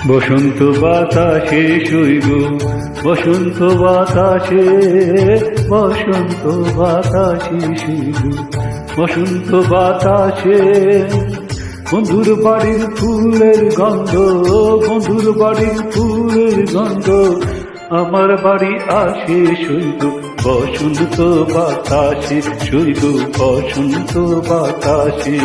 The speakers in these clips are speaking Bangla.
বসন্ত বাতাসে শৈব বসন্ত বাতাসে বসন্ত বাতাসে শৈব বসন্ত বাতাসে বন্ধুর বাড়ির ফুলের গন্ধ বন্ধুর বাড়ির ফুলের গন্ধ আমার বাড়ি আসে শৈব বসন্ত বাতাসে শৈব বসন্ত বাতাসে।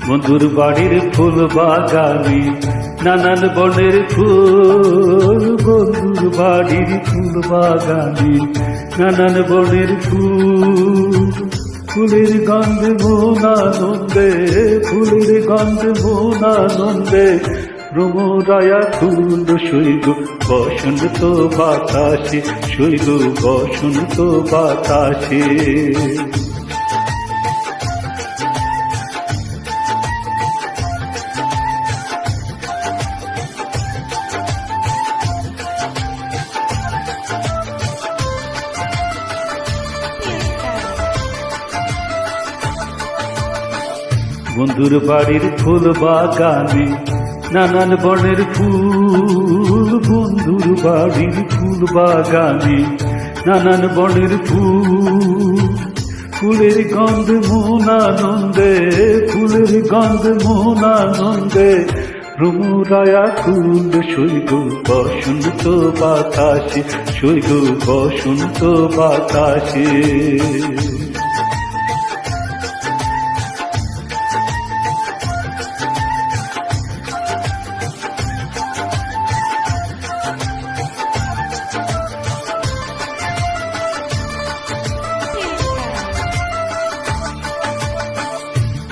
বন্ধুর বাড়ির ফুল বাগানে নানান বনের ফুল বন্ধুর বাড়ির ফুল বাগানে নানান বনের ফুল ফুলের গন্ধে মন আনন্দে ফুলের গন্ধে মন আনন্দে ভ্রমরায়া ফুল শৈব বসন্ত বাতাসে শৈব বসন্ত বাতাসে। বন্ধুর বাড়ির ফুল বাগানে নানান বনের ফুল বন্ধুর বাড়ির ফুল বাগানে নানান বনের ফুল ফুলের গন্ধে মন আনন্দে ফুলের গন্ধে মন আনন্দে ভ্রমরায়া ফুল শৈব বসন্ত বাতাসে শৈব বসন্ত বাতাসে।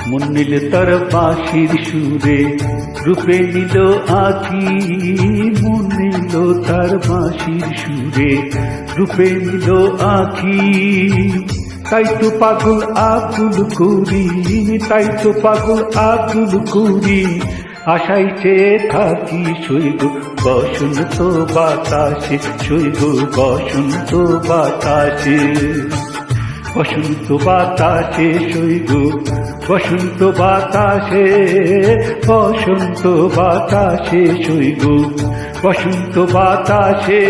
মন নিল তার বাঁশির সুরে রূপে নিল আঁখি মন নিল তার বাঁশির সুরে রূপে নিল আঁখি তাই তো পাগল আকুল করি তাই তো পাগল আকুল করি আশাই চেয়ে থাকি শৈব বসন্ত বাতাসে শৈব বসন্ত বাতাসে। বসন্ত বাতাসে শৈব বসন্ত বাতাসে বসন্ত বাতাসে শৈব বসন্ত বাতাসে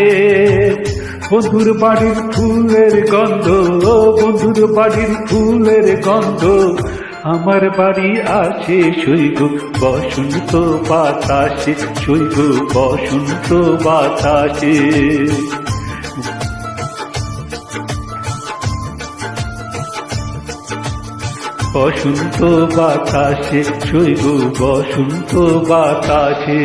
বন্ধুর বাড়ির ফুলের গন্ধ বন্ধুর বাড়ির ফুলের গন্ধ আমার বাড়ি আসে শৈব বসন্ত বাতাসে শৈব বসন্ত বাতাসে। বসন্ত বাতাসে শৈব বসন্ত বাতাসে।